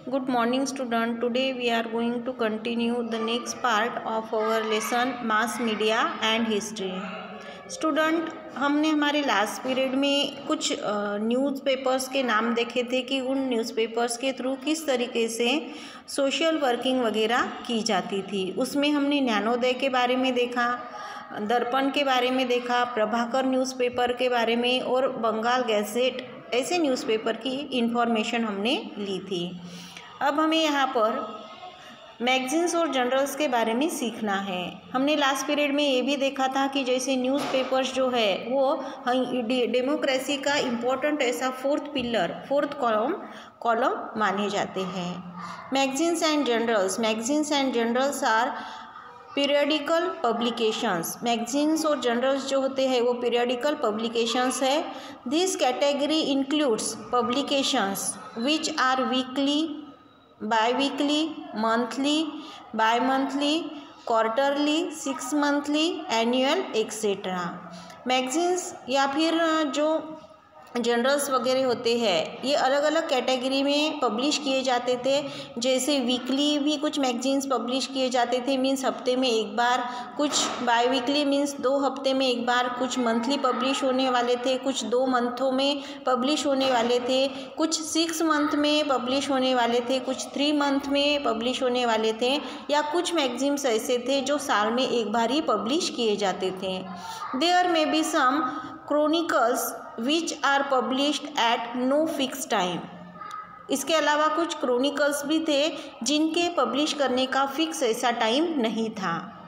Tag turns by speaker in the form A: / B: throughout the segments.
A: Good morning student. Today we are going to continue the next part of our lesson mass media and history. Student, हमने हमारे last period में कुछ newspapers के नाम देखे थे कि उन न्यूज़पेपर्स के थ्रू किस तरीके से सोशल वर्किंग वगैरह की जाती थी। उसमें हमने ज्ञानोदय के बारे में देखा, दर्पण के बारे में देखा, प्रभाकर न्यूज़पेपर के बारे में और बंगाल गैजेट, ऐसे न्यूज़पेपर की इंफॉर्मेशन हमने ली थी। अब हमें यहाँ पर मैगजीन्स और जर्नल्स के बारे में सीखना है। हमने लास्ट पीरियड में ये भी देखा था कि जैसे न्यूज़पेपर्स जो है वो डेमोक्रेसी का इम्पोर्टेंट ऐसा फोर्थ कॉलम माने जाते हैं। Magazines and journals are periodical publications. Magazines और जर्नल्स जो होते हैं वो पीरियडिकल पब्लिकेशंस है। This category includes publications which are weekly, biweekly, monthly, bimonthly, quarterly, 6 monthly, annual etcetera. Magazines या फिर जो जर्नल्स वगैरह होते हैं ये अलग अलग कैटेगरी में पब्लिश किए जाते थे। जैसे वीकली भी कुछ मैगजीन्स पब्लिश किए जाते थे, मीन्स हफ्ते में एक बार, कुछ बाई वीकली मीन्स 2 हफ्ते में एक बार, कुछ मंथली पब्लिश होने वाले थे, कुछ 2 मंथों में पब्लिश होने वाले थे, कुछ 6 मंथ में पब्लिश होने वाले थे, कुछ 3 मंथ में पब्लिश होने वाले थे, या कुछ मैगजीन्स ऐसे थे जो साल में एक बार ही पब्लिश किए जाते थे। There may be some chronicles which are published at no fix time. इसके अलावा कुछ क्रोनिकल्स भी थे जिनके पब्लिश करने का फिक्स ऐसा टाइम नहीं था।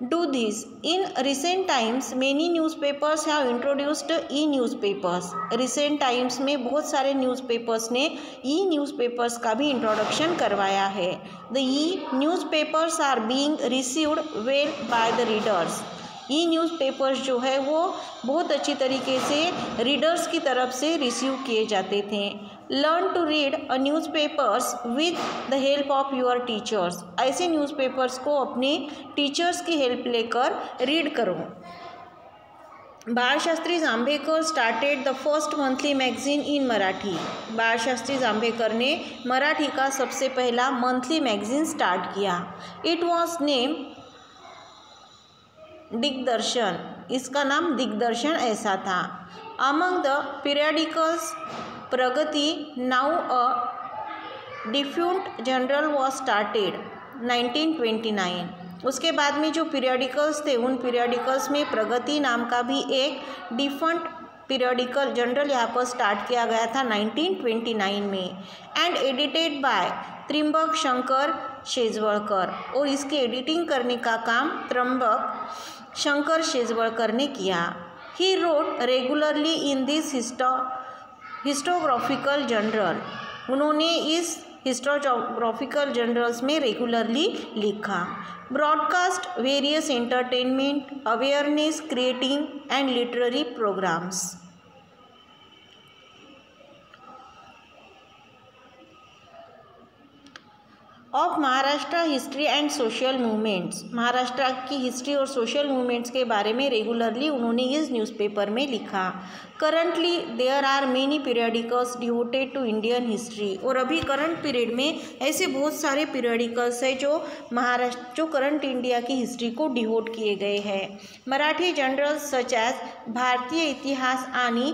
A: Do this in recent times many newspapers have introduced E newspapers. Recent times में बहुत सारे न्यूज़पेपर्स ने ई न्यूज़पेपर्स का भी इंट्रोडक्शन करवाया है। The e newspapers are being received well by the readers. E newspapers जो है वो बहुत अच्छी तरीके से रीडर्स की तरफ से रिसीव किए जाते थे। Learn to read a newspapers with the help of your teachers. ऐसे न्यूज़पेपर्स को अपने टीचर्स की हेल्प लेकर रीड करो। Bal Shastri Jambhekar started the first monthly magazine in Marathi. बाळ शास्त्री जांभेकर ने मराठी का सबसे पहला मंथली मैगजीन स्टार्ट किया। It was name Digdarshan. इसका नाम दिग्दर्शन ऐसा था। Among the periodicals Pragati now a different journal was started 1929। उसके बाद में जो पीरियडिकल्स थे उन पीरियडिकल्स में प्रगति नाम का भी एक डिफरेंट पीरियडिकल जर्नल यहाँ पर स्टार्ट किया गया था 1929 में, and edited by Trimbak Shankar Shejwalkar. और इसकी एडिटिंग करने का काम त्र्यंबक शंकर शेजवलकर ने किया। He wrote regularly in this historiographical journal. उन्होंने इस हिस्टोग्राफिकल जर्नल्स में रेगुलरली लिखा। Broadcast various entertainment, awareness creating and literary programmes. Of Maharashtra history and social movements. Maharashtra की हिस्ट्री और सोशल मूवमेंट्स के बारे में रेगुलरली उन्होंने इस न्यूज़पेपर में लिखा। Currently there are many periodicals devoted to Indian history. और अभी करंट पीरियड में ऐसे बहुत सारे पीरियडिकल्स हैं जो करंट इंडिया की हिस्ट्री को डिवोट किए गए हैं। मराठी जर्नल्स सच एज भारतीय इतिहास आणि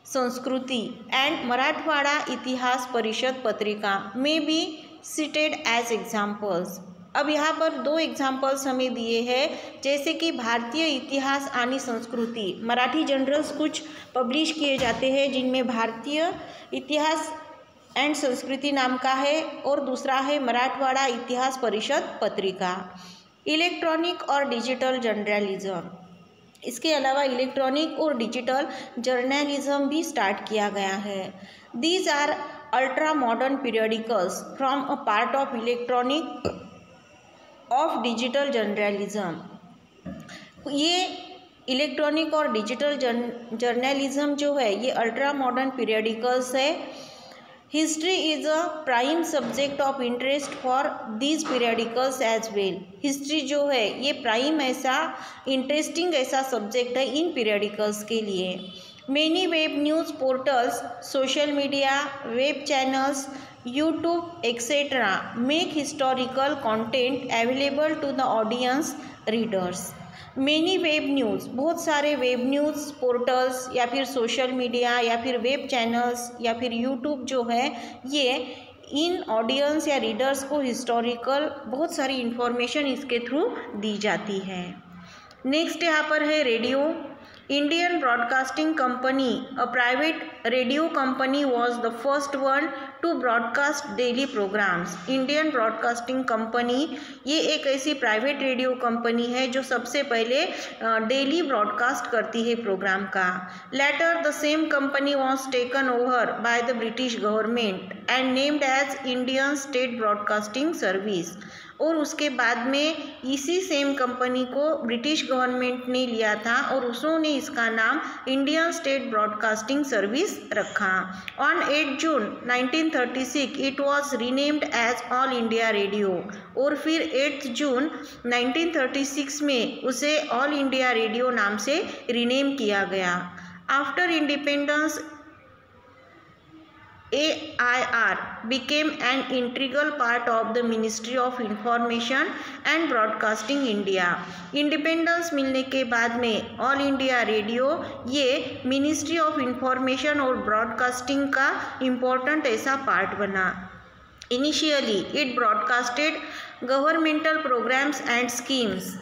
A: संस्कृती एंड मराठवाड़ा इतिहास परिषद पत्रिका में भी cited as examples। अब यहाँ पर 2 एग्जाम्पल्स हमें दिए हैं, जैसे कि भारतीय इतिहास आणि संस्कृति। मराठी जर्नल्स कुछ पब्लिश किए जाते हैं जिनमें भारतीय इतिहास एंड संस्कृति नाम का है, और दूसरा है मराठवाड़ा इतिहास परिषद पत्रिका। इलेक्ट्रॉनिक और डिजिटल जर्नलिज्म। इसके अलावा इलेक्ट्रॉनिक और डिजिटल जर्नलिज्म भी स्टार्ट किया गया है। These are ultra modern periodicals from a part of electronic of digital journalism. ये इलेक्ट्रॉनिक और डिजिटल जर्नलिज्म जो है ये अल्ट्रा मॉडर्न पीरियडिकल्स है। History is a prime subject of interest for these periodicals as well. History जो है ये prime ऐसा इंटरेस्टिंग ऐसा सब्जेक्ट है इन पीरियडिकल्स के लिए। Many web news portals, social media, web channels, YouTube, etc. make historical content available to the audience readers. Many web news, बहुत सारे वेब न्यूज़ पोर्टल्स या फिर सोशल मीडिया या फिर वेब चैनल्स या फिर यूट्यूब जो है, ये इन ऑडियंस या रीडर्स को हिस्टोरिकल बहुत सारी इंफॉर्मेशन इसके थ्रू दी जाती है। नेक्स्ट यहाँ पर है radio. Indian Broadcasting Company, a private radio company, was the first one to broadcast daily programs. Indian Broadcasting Company ये एक ऐसी प्राइवेट रेडियो कंपनी है जो सबसे पहले डेली ब्रॉडकास्ट करती है प्रोग्राम का। Later the same company was taken over by the British government and named as Indian State Broadcasting Service. और उसके बाद में इसी सेम कंपनी को ब्रिटिश गवर्नमेंट ने लिया था और उन्होंने इसका नाम इंडियन स्टेट ब्रॉडकास्टिंग सर्विस रखा। On 8 June 1936 it was renamed as All India Radio और फिर 8 जून 1936 में उसे ऑल इंडिया रेडियो नाम से रीनेम किया गया। After independence AIR became an integral part of the Ministry of Information and Broadcasting India. Independence मिलने के बाद में ऑल इंडिया रेडियो ये मिनिस्ट्री ऑफ इंफॉर्मेशन और ब्रॉडकास्टिंग का इम्पोर्टेंट ऐसा पार्ट बना। Initially it broadcasted governmental programmes and schemes.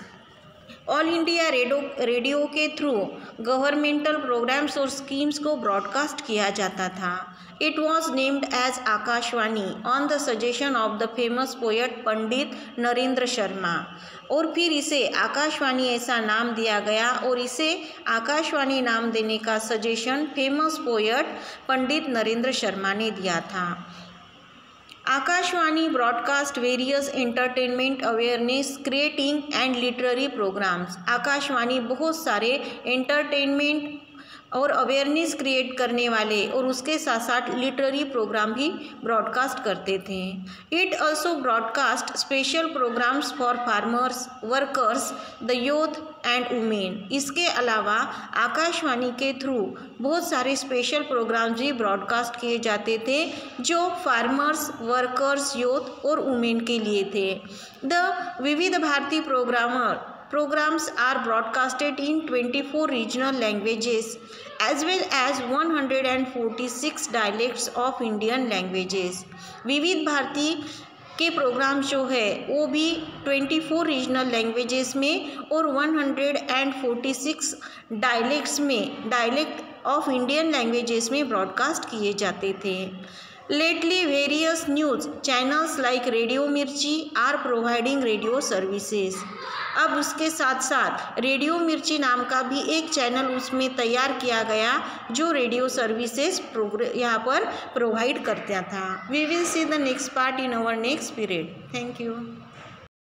A: All India Radio के थ्रू गवर्नमेंटल प्रोग्राम्स और स्कीम्स को ब्रॉडकास्ट किया जाता था। It was named as Akashvani on the suggestion of the famous poet Pandit Narendra Sharma. और फिर इसे आकाशवाणी ऐसा नाम दिया गया और इसे आकाशवाणी नाम देने का suggestion famous poet Pandit Narendra Sharma ने दिया था। Akashvani broadcast various entertainment awareness creating and literary programmes. Akashvani बहुत सारे एंटरटेनमेंट और अवेयरनेस क्रिएट करने वाले और उसके साथ साथ लिटरेरी प्रोग्राम भी ब्रॉडकास्ट करते थे। It also broadcast special programmes for farmers, workers, the youth and women. इसके अलावा आकाशवाणी के थ्रू बहुत सारे स्पेशल प्रोग्राम्स भी ब्रॉडकास्ट किए जाते थे जो फार्मर्स, वर्कर्स, यूथ और वुमेन के लिए थे। द विविध Bharti programs are broadcasted in 24 regional languages as well as 146 dialects of Indian languages. विविध भारती के प्रोग्राम जो है वो भी 24 रीजनल लैंग्वेजेस में और 146 डायलेक्ट ऑफ इंडियन लैंग्वेजेस में ब्रॉडकास्ट किए जाते थे। Lately, various news channels like radio मिर्ची are providing रेडियो सर्विसेज। अब उसके साथ साथ रेडियो मिर्ची नाम का भी एक चैनल उसमें तैयार किया गया जो रेडियो सर्विसेज यहाँ पर प्रोवाइड करता था। We will see the next part in our next period. Thank you.